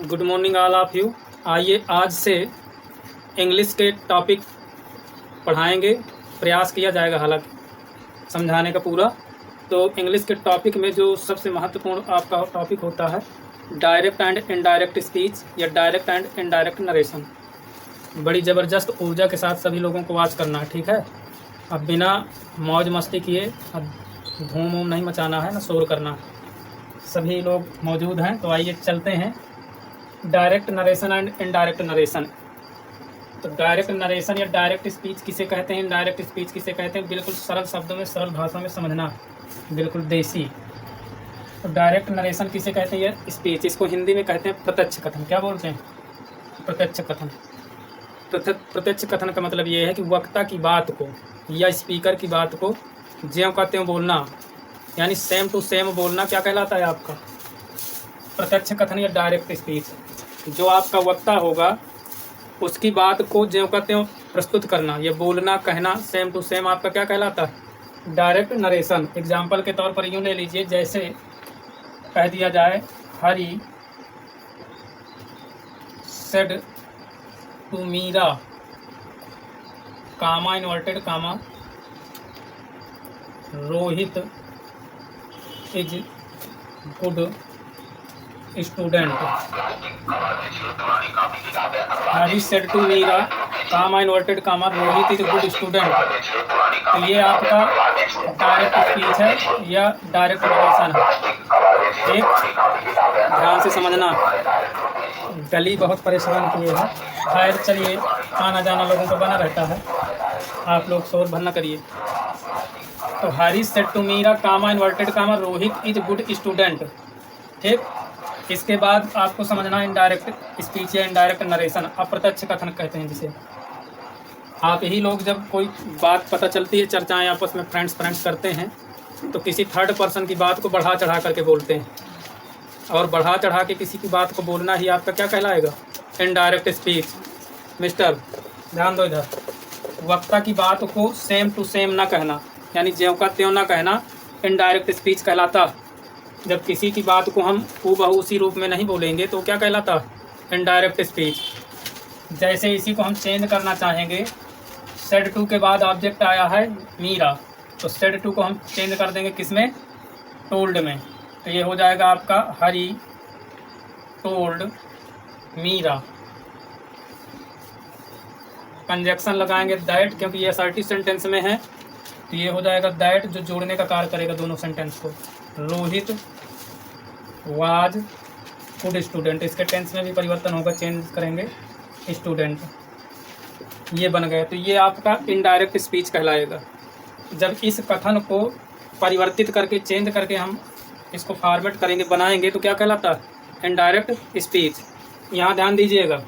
Good morning all of you. आइए आज से इंग्लिश के टॉपिक पढ़ाएंगे। प्रयास किया जाएगा हालांकि समझाने का पूरा। तो इंग्लिश के टॉपिक में जो सबसे महत्वपूर्ण आपका टॉपिक होता है डायरेक्ट एंड इनडायरेक्ट स्पीच या डायरेक्ट एंड इनडायरेक्ट नरेशन। बड़ी ज़बरदस्त ऊर्जा के साथ सभी लोगों को वाच करना है, ठीक है। अब बिना मौज मस्ती किए अब धूम वूम नहीं मचाना है, ना शोर करना है। सभी लोग मौजूद हैं तो आइए चलते हैं। Direct narration and indirect narration. तो डायरेक्ट नरेशन या डायरेक्ट स्पीच किसे कहते हैं, इनडायरेक्ट स्पीच किसे कहते हैं, बिल्कुल सरल शब्दों में सरल भाषा में समझना, बिल्कुल देसी। तो डायरेक्ट नरेशन किसे कहते हैं, यह स्पीच, इसको हिंदी में कहते हैं प्रत्यक्ष कथन। क्या बोलते हैं? प्रत्यक्ष कथन। प्रत्यक्ष कथन का मतलब ये है कि वक्ता की बात को या स्पीकर की बात को ज्यों का त्यों बोलना, यानी सेम टू सेम बोलना क्या कहलाता है आपका? प्रत्यक्ष कथन या डायरेक्ट स्पीच। जो आपका वक्ता होगा उसकी बात को ज्यों का त्यों प्रस्तुत करना, ये बोलना कहना सेम टू सेम आपका क्या कहलाता है? Direct narration. एग्जाम्पल के तौर पर यूँ ले लीजिए, जैसे कह दिया जाए Hari said to Meera comma inverted comma Rohit is good student. Hari said to Meera comma inverted comma Rohit is good student. तो ये आपका डायरेक्ट स्पीच है या डायरेक्ट नरेशन है। एक ध्यान से समझना, गली बहुत परेशान किए हैं। खैर चलिए, आना जाना लोगों का बना रहता है, आप लोग शोर भर न करिए। तो Hari said to Meera comma inverted comma Rohit is good student. ठीक, इसके बाद आपको समझना इनडायरेक्ट स्पीच या इनडायरेक्ट नरेशन, अप्रत्यक्ष कथन कहते हैं जिसे। आप यही लोग जब कोई बात पता चलती है, चर्चाएं आपस में फ्रेंड्स करते हैं, तो किसी थर्ड पर्सन की बात को बढ़ा चढ़ा करके बोलते हैं, और बढ़ा चढ़ा के किसी की बात को बोलना ही आपका क्या कहलाएगा? Indirect speech. मिस्टर ध्यान दो इधर, वक्ता की बात को सेम टू सेम ना कहना, यानी ज्यों का त्यों ना कहना, इनडायरेक्ट स्पीच कहलाता। जब किसी की बात को हम हूबहू उसी रूप में नहीं बोलेंगे तो क्या कहलाता? Indirect speech. जैसे इसी को हम चेंज करना चाहेंगे, सेड टू के बाद ऑब्जेक्ट आया है मीरा, तो सेड टू को हम चेंज कर देंगे किसमें? टोल्ड में। तो ये हो जाएगा आपका हरी टोल्ड मीरा। कंजक्शन लगाएंगे दैट, क्योंकि ये असर्टिव सेंटेंस में है, तो ये हो जाएगा दैट, जो जोड़ने का कार्य करेगा दोनों सेंटेंस को। रोहित वाज गुड स्टूडेंट, इसके टेंस में भी परिवर्तन होगा, चेंज करेंगे स्टूडेंट, ये बन गया। तो ये आपका इनडायरेक्ट स्पीच कहलाएगा। जब इस कथन को परिवर्तित करके चेंज करके हम इसको फॉर्मेट करेंगे, बनाएंगे, तो क्या कहलाता है? Indirect speech. यहाँ ध्यान दीजिएगा,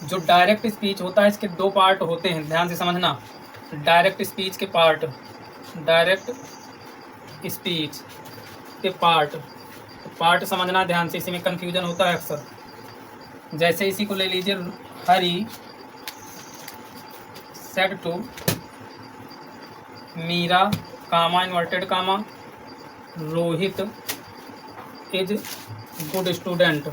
जो डायरेक्ट स्पीच होता है इसके दो पार्ट होते हैं, ध्यान से समझना। डायरेक्ट स्पीच के पार्ट, डायरेक्ट स्पीच के पार्ट समझना ध्यान से, इसी में कन्फ्यूजन होता है अक्सर। जैसे इसी को ले लीजिए, Hari said to Meera comma inverted comma Rohit is good student.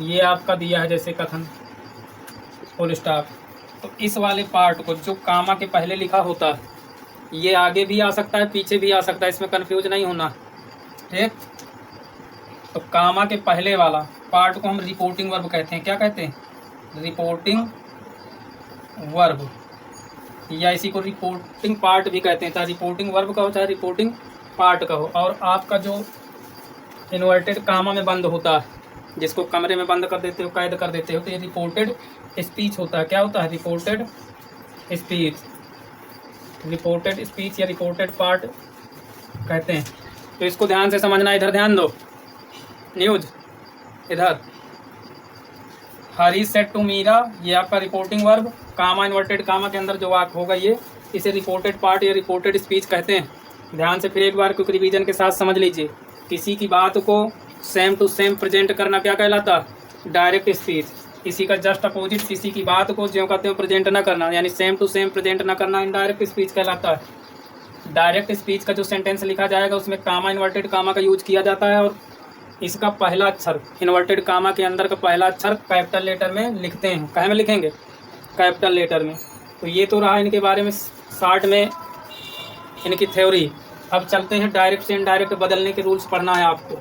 ये आपका दिया है जैसे कथन, फुल स्टॉप। तो इस वाले पार्ट को जो कामा के पहले लिखा होता है, ये आगे भी आ सकता है पीछे भी आ सकता है, इसमें कंफ्यूज नहीं होना, ठीक। तो कामा के पहले वाला पार्ट को हम रिपोर्टिंग वर्ब कहते हैं। क्या कहते हैं? रिपोर्टिंग वर्ब, या इसी को रिपोर्टिंग पार्ट भी कहते हैं। चाहे रिपोर्टिंग वर्ब का हो चाहे रिपोर्टिंग पार्ट का हो। और आपका जो इन्वर्टेड कामा में बंद होता है, जिसको कमरे में बंद कर देते हो, कैद कर देते हो, तो ये रिपोर्टेड स्पीच होता है। क्या होता है? Reported speech. रिपोर्टेड स्पीच या रिपोर्टेड पार्ट कहते हैं। तो इसको ध्यान से समझना। इधर ध्यान दो, न्यूज इधर, हरी सेड टू मीरा, ये आपका रिपोर्टिंग वर्ब, कामा इन्वर्टेड कामा के अंदर जो वाक्य होगा ये, इसे रिपोर्टेड पार्ट या रिपोर्टेड स्पीच कहते हैं। ध्यान से फिर एक बार क्विक रिवीजन के साथ समझ लीजिए। किसी की बात को सेम टू सेम प्रेजेंट करना क्या कहलाता? Direct speech. इसी का जस्ट अपोजिट, किसी की बात को ज्यों का त्यों प्रेजेंट ना करना, यानी सेम टू सेम प्रेजेंट ना करना, इनडायरेक्ट स्पीच कहलाता है। डायरेक्ट स्पीच का जो सेंटेंस लिखा जाएगा उसमें कामा इन्वर्टेड कामा का यूज किया जाता है, और इसका पहला अक्षर इन्वर्टेड कामा के अंदर का पहला अक्षर कैपिटल लेटर में लिखते हैं। कहाँ में लिखेंगे? कैपिटल लेटर में। तो ये तो रहा इनके बारे में शॉर्ट में इनकी थ्योरी। अब चलते हैं डायरेक्ट से इनडायरेक्ट बदलने के रूल्स पढ़ना है आपको।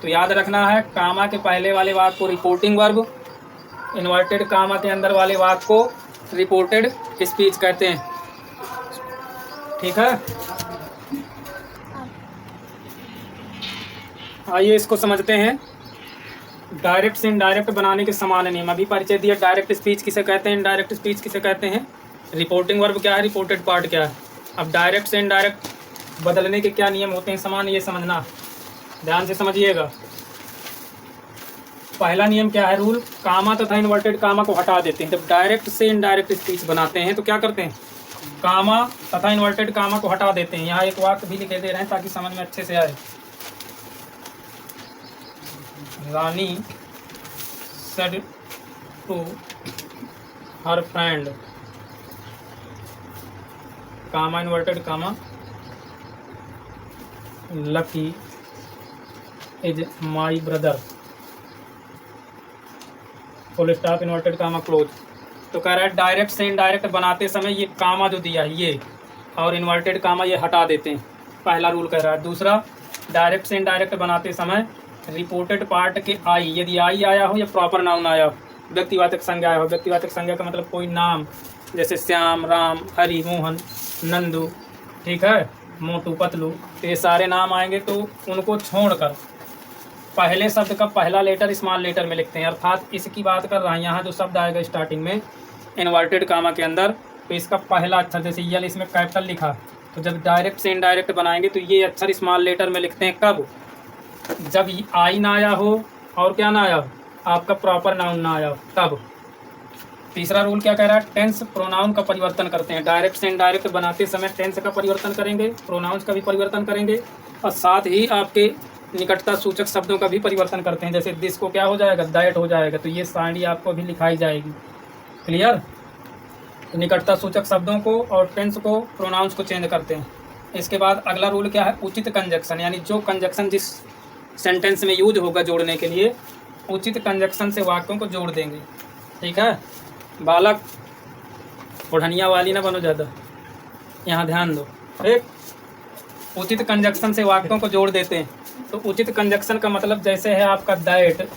तो याद रखना है, कामा के पहले वाले वाक्य को रिपोर्टिंग वर्ब, इन्वर्टेड कामा के अंदर वाले वाक्य को रिपोर्टेड स्पीच कहते हैं। ठीक है, आइए इसको समझते हैं। डायरेक्ट से इनडायरेक्ट बनाने के समान नियम अभी परिचय दिया। डायरेक्ट स्पीच किसे कहते हैं, इनडायरेक्ट स्पीच किसे कहते हैं, रिपोर्टिंग वर्ब क्या है, रिपोर्टेड पार्ट क्या है। अब डायरेक्ट से इनडायरेक्ट बदलने के क्या नियम होते हैं समान, ये समझना, ध्यान से समझिएगा। पहला नियम क्या है, रूल, कामा तथा इन्वर्टेड कामा को हटा देते हैं। जब डायरेक्ट से इनडायरेक्ट स्पीच बनाते हैं तो क्या करते हैं, कामा तथा इन्वर्टेड कामा को हटा देते हैं। यहाँ एक वाक्य भी लिखे दे रहे हैं ताकि समझ में अच्छे से आए। Rani said to her friend, comma inverted comma, Lucky is my brother, full stop inverted comma close. तो कह रहा है डायरेक्ट से इनडायरेक्ट बनाते समय ये कामा जो दिया है ये और इन्वर्टेड कामा ये हटा देते हैं, पहला रूल कह रहा है। दूसरा, डायरेक्ट से इनडायरेक्ट बनाते समय रिपोर्टेड पार्ट के आई, यदि आई आया हो या प्रॉपर नाउन आया हो, व्यक्तिवाचक संज्ञा आया हो। व्यक्तिवाचक संज्ञा का मतलब कोई नाम, जैसे श्याम, राम, हरि, मोहन, नंदू, ठीक है, मोटू, पतलू, तो ये सारे नाम आएंगे तो उनको छोड़कर पहले शब्द का पहला लेटर स्मॉल लेटर में लिखते हैं। अर्थात इसकी बात कर रहा है, यहाँ जो शब्द आएगा स्टार्टिंग में इन्वर्टेड कामा के अंदर, तो इसका पहला अक्षर, जैसे यल इसमें कैपिटल लिखा, तो जब डायरेक्ट से इनडायरेक्ट बनाएंगे तो ये अक्षर स्मॉल लेटर में लिखते हैं। कब? जब आई ना आया हो और क्या ना आया हो, आपका प्रॉपर नाउन ना आया हो, तब। तीसरा रूल क्या कह रहा है, टेंस प्रोनाउन का परिवर्तन करते हैं। डायरेक्ट से इनडायरेक्ट बनाते समय टेंस का परिवर्तन करेंगे, प्रोनाउंस का भी परिवर्तन करेंगे और साथ ही आपके निकटता सूचक शब्दों का भी परिवर्तन करते हैं। जैसे दिस को क्या हो जाएगा, दैट हो जाएगा, तो ये साड़ी आपको भी लिखाई जाएगी। क्लियर? तो निकटता सूचक शब्दों को और टेंस को, प्रोनाउंस को चेंज करते हैं। इसके बाद अगला रूल क्या है, उचित कंजक्शन, यानी जो कंजक्शन जिस सेंटेंस में यूज होगा जोड़ने के लिए, उचित कंजक्शन से वाक्यों को जोड़ देंगे। ठीक है, बालक ओढ़निया वाली ना बनो ज़्यादा, यहाँ ध्यान दो। एक उचित कंजक्शन से वाक्यों को जोड़ देते हैं। तो उचित कंजक्शन का मतलब जैसे है आपका दैट,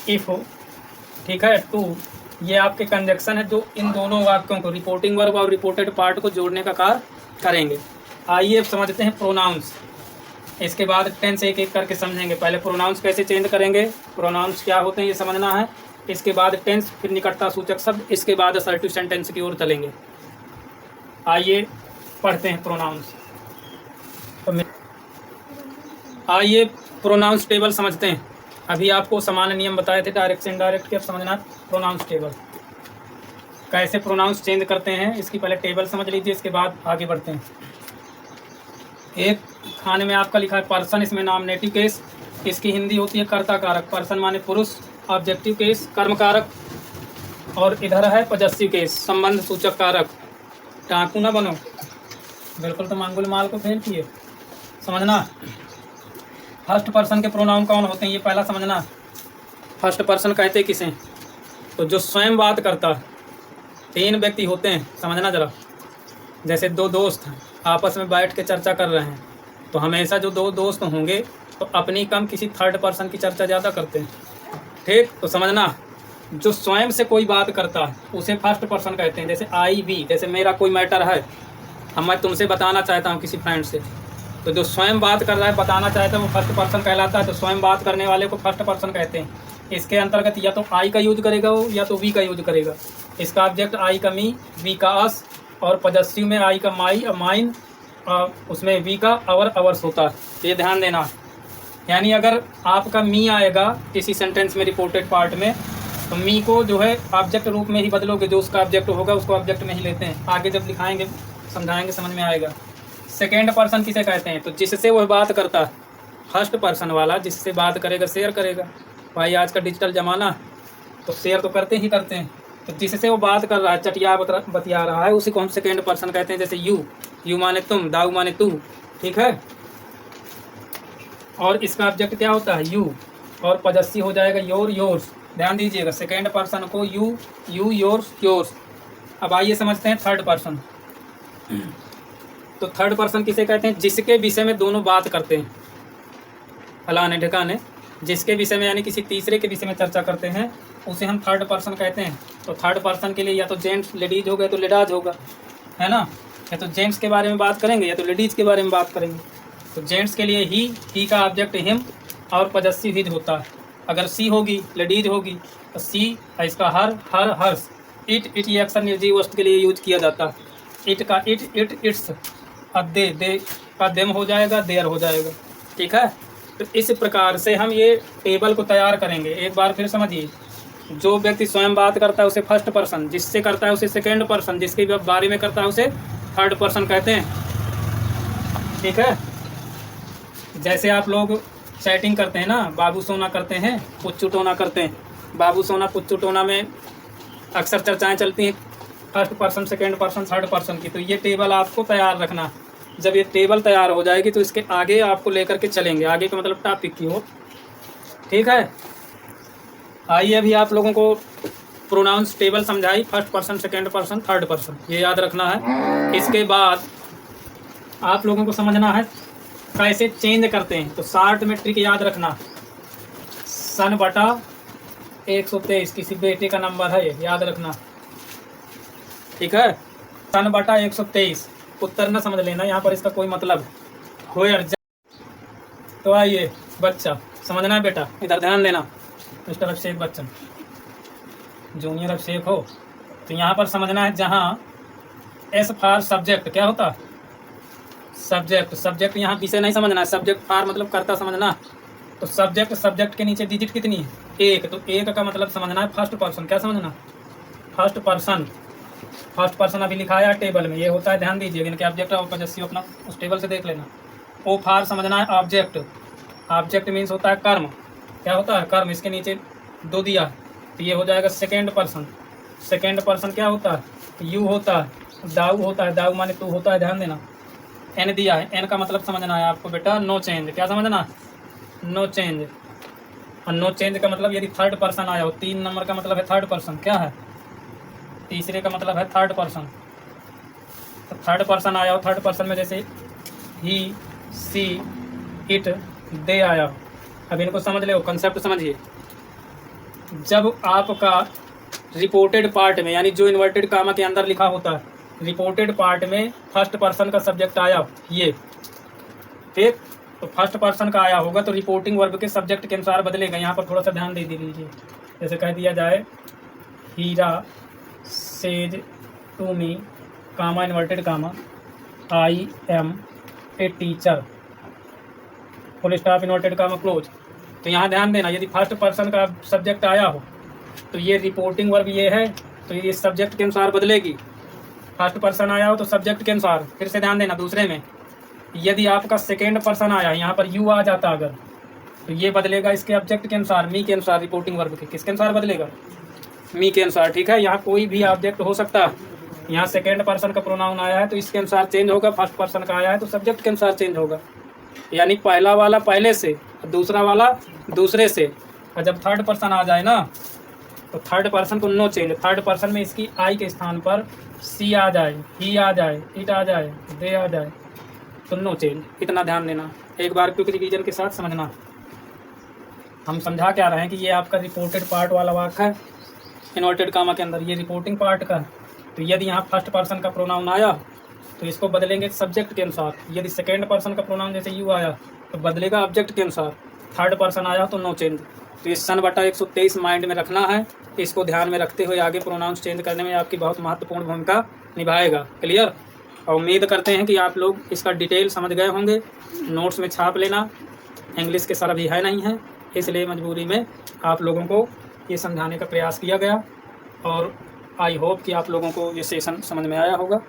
इफ, ठीक है, टू, ये आपके कंजक्शन है जो इन दोनों वाक्यों को, रिपोर्टिंग वर्ब और रिपोर्टेड पार्ट को जोड़ने का कार्य करेंगे। आइए अब समझते हैं प्रोनाउंस। इसके बाद टेंस एक एक करके समझेंगे। पहले प्रोनाउंस कैसे चेंज करेंगे, प्रोनाउंस क्या होते हैं ये समझना है। इसके बाद टेंस, फिर निकटता सूचक शब्द, इसके बाद असर्टिव सेंटेंस की ओर चलेंगे। आइए पढ़ते हैं प्रोनाउंस। आइए प्रोनाउंस टेबल समझते हैं। अभी आपको समान नियम बताए थे डायरेक्ट से इनडायरेक्ट के, अब समझना प्रोनाउंस टेबल कैसे प्रोनाउंस चेंज करते हैं। इसकी पहले टेबल समझ लीजिए, इसके बाद आगे बढ़ते हैं। एक खाने में आपका लिखा है पर्सन, इसमें नॉमिनेटिव केस, इसकी हिंदी होती है कर्ता कारक। पर्सन माने पुरुष, ऑब्जेक्टिव केस कर्म कारक, और इधर है पॉजेसिव केस संबंध सूचक कारक। टाँकू ना बनो, बिल्कुल तो मांगुल माल को फेल किए। समझना फर्स्ट पर्सन के प्रोनाउन कौन होते हैं, ये पहला समझना। फर्स्ट पर्सन कहते किसे, तो जो स्वयं बात करता है। तीन व्यक्ति होते हैं, समझना जरा। जैसे दो दोस्त हैं, आपस में बैठ के चर्चा कर रहे हैं, तो हमेशा जो दो दोस्त होंगे तो अपनी कम किसी थर्ड पर्सन की चर्चा ज़्यादा करते हैं। ठीक, तो समझना जो स्वयं से कोई बात करता है उसे फर्स्ट पर्सन कहते हैं। जैसे आई वी, जैसे मेरा कोई मैटर है, अब मैं तुमसे बताना चाहता हूँ किसी फ्रेंड से, तो जो स्वयं बात कर रहा है, बताना चाहता है, वो फर्स्ट पर्सन कहलाता है। तो स्वयं बात करने वाले को फर्स्ट पर्सन कहते हैं। इसके अंतर्गत या तो आई का यूज करेगा वो, या तो वी का यूज करेगा। इसका ऑब्जेक्ट आई का मी, वी का अस, और पॉजेसिव में आई का माई, माइन, उसमें वी का अवर, अवर्स होता है। ये ध्यान देना। यानी अगर आपका मी आएगा किसी सेंटेंस में रिपोर्टेड पार्ट में, तो मी को जो है ऑब्जेक्ट रूप में ही बदलोगे, जो उसका ऑब्जेक्ट होगा उसको ऑब्जेक्ट में ही लेते हैं। आगे जब लिखाएंगे समझाएंगे, समझ में आएगा। सेकेंड पर्सन किसे कहते हैं, तो जिससे वह बात करता है। फर्स्ट पर्सन वाला जिससे बात करेगा, शेयर करेगा। भाई आज का डिजिटल ज़माना, तो शेयर तो करते ही करते हैं। तो जिससे वो बात कर रहा है, चटिया बतिया रहा है, उसी को हम सेकेंड पर्सन कहते हैं। जैसे यू, यू माने तुम, दाऊ माने तू, ठीक है। और इसका ऑब्जेक्ट क्या होता है, यू, और पजेसिव हो जाएगा योर योर्स। ध्यान दीजिएगा, सेकेंड पर्सन को यू योर्स योर्स। अब आइए समझते हैं थर्ड पर्सन। तो थर्ड पर्सन किसे कहते हैं? जिसके विषय में दोनों बात करते हैं, फलाने ढिकाने, जिसके विषय में यानी किसी तीसरे के विषय में चर्चा करते हैं, उसे हम थर्ड पर्सन कहते हैं। तो थर्ड पर्सन के लिए या तो जेंट्स लेडीज होगा या तो लेडाज होगा, है ना। या तो जेंट्स के बारे में बात करेंगे या तो लेडीज के बारे में बात करेंगे। तो जेंट्स के लिए ही का ऑब्जेक्ट हिम और पजेसिव हिज होता है। अगर सी होगी, लेडीज होगी, तो सी इसका हर हर्ष। इट ये अक्सर निर्जीव वस्तु के लिए यूज किया जाता है। इट का इट इट्स। अब दे का देम हो जाएगा, देयर हो जाएगा, ठीक है। तो इस प्रकार से हम ये टेबल को तैयार करेंगे। एक बार फिर समझिए, जो व्यक्ति स्वयं बात करता है उसे फर्स्ट पर्सन, जिससे करता है उसे सेकेंड पर्सन, जिसके बारे में करता है उसे थर्ड पर्सन कहते हैं, ठीक है। जैसे आप लोग चैटिंग करते हैं ना, बाबू सोना करते हैं, पुच्चू टोना करते हैं। बाबू सोना पुच्चू टोना में अक्सर चर्चाएं चलती हैं first person, second person, third person की। तो ये टेबल आपको तैयार रखना। जब ये टेबल तैयार हो जाएगी तो इसके आगे आपको लेकर के चलेंगे। आगे का मतलब टॉपिक की हो, ठीक है। आइए अभी आप लोगों को प्रोनाउंस टेबल समझाई, first person, second person, third person, ये याद रखना है। इसके बाद आप लोगों को समझना है कैसे चेंज करते हैं। तो शॉर्ट में ट्रिक याद रखना, सन बटा 123 किसी बेटे का नंबर है, ये याद रखना, ठीक है। सन बटा 123, उत्तर न समझ लेना यहाँ पर, इसका कोई मतलब हो यार। तो आइए बच्चा समझना है बेटा, इधर ध्यान देना। मिस्टर अभिषेक बच्चन, जूनियर अभिषेक हो, तो यहाँ पर समझना है जहाँ एस फॉर सब्जेक्ट क्या होता है? सब्जेक्ट यहाँ विषय नहीं समझना है। सब्जेक्ट फॉर मतलब करता समझना। तो सब्जेक्ट के नीचे डिजिट कितनी है? एक। तो एक का मतलब समझना है फर्स्ट पर्सन, क्या समझना? फर्स्ट पर्सन अभी लिखा है टेबल में, ये होता है, ध्यान दीजिएगा। इनके ऑब्जेक्ट और पजेसिव अपना उस टेबल से देख लेना। ओ फॉर समझना है ऑब्जेक्ट मीन्स होता है कर्म, क्या होता है? कर्म। इसके नीचे दो दिया है तो ये हो जाएगा सेकेंड पर्सन क्या होता है? यू होता है, दाऊ होता है, दाऊ माने तू होता है, ध्यान देना। एन दिया है, एन का मतलब समझना है आपको बेटा नो चेंज, क्या समझना? No change. और नो चेंज का मतलब यदि थर्ड पर्सन आया हो, 3 नंबर का मतलब है थर्ड पर्सन, क्या है? तीसरे का मतलब है थर्ड पर्सन। तो थर्ड पर्सन आया हो, थर्ड पर्सन में जैसे ही, सी, इट, दे आया हो। अब इनको समझ ले, कंसेप्ट समझिए। जब आपका रिपोर्टेड पार्ट में, यानी जो इन्वर्टेड कामा के अंदर लिखा होता है, रिपोर्टेड पार्ट में फर्स्ट पर्सन का सब्जेक्ट आया ये, ठीक, तो फर्स्ट पर्सन का आया होगा तो रिपोर्टिंग वर्ब के सब्जेक्ट के अनुसार बदलेगा। यहाँ पर थोड़ा सा ध्यान दे दीजिए। जैसे कह दिया जाए Heera says to me, comma inverted comma, I am a teacher, full stop inverted comma close. तो यहाँ ध्यान देना, यदि फर्स्ट पर्सन का सब्जेक्ट आया हो तो ये रिपोर्टिंग वर्ब ये है, तो ये सब्जेक्ट के अनुसार बदलेगी। फर्स्ट पर्सन आया हो तो सब्जेक्ट के अनुसार। फिर से ध्यान देना, दूसरे में यदि आपका सेकेंड पर्सन आया, यहाँ पर यू आ जाता अगर, तो ये बदलेगा इसके ऑब्जेक्ट के अनुसार, मी के अनुसार, रिपोर्टिंग वर्ब के। किसके अनुसार बदलेगा? मी के अनुसार, ठीक है। यहाँ कोई भी ऑब्जेक्ट हो सकता है। यहाँ सेकेंड पर्सन का प्रोनाउन आया है तो इसके अनुसार चेंज होगा, फर्स्ट पर्सन का आया है तो सब्जेक्ट के अनुसार चेंज होगा। यानी पहला वाला पहले से, दूसरा वाला दूसरे से। और जब थर्ड पर्सन आ जाए ना, तो थर्ड पर्सन को नो चेंज। थर्ड पर्सन में इसकी आई के स्थान पर सी आ जाए, ही आ जाए, इट आ जाए, दे आ जाए, तो नो चेंज। इतना ध्यान देना, एक बार क्विक रिवीजन के साथ समझना। हम समझा क्या रहे हैं कि ये आपका रिपोर्टेड पार्ट वाला वाक्य है इन्वर्टेड कामा के अंदर, ये रिपोर्टिंग पार्ट का। तो यदि यहाँ फर्स्ट पर्सन का प्रोनाउन आया तो इसको बदलेंगे सब्जेक्ट के अनुसार। यदि सेकेंड पर्सन का प्रोनाउन जैसे यू आया तो बदलेगा ऑब्जेक्ट के अनुसार। थर्ड पर्सन आया तो नो चेंज। तो ये सन बटा 123 माइंड में रखना है। इसको ध्यान में रखते हुए आगे प्रोनाउंस चेंज करने में आपकी बहुत महत्वपूर्ण भूमिका निभाएगा। क्लियर? और उम्मीद करते हैं कि आप लोग इसका डिटेल समझ गए होंगे। नोट्स में छाप लेना, इंग्लिश के सर अभी है नहीं है, इसलिए मजबूरी में आप लोगों को ये समझाने का प्रयास किया गया। और आई होप कि आप लोगों को ये सेशन समझ में आया होगा।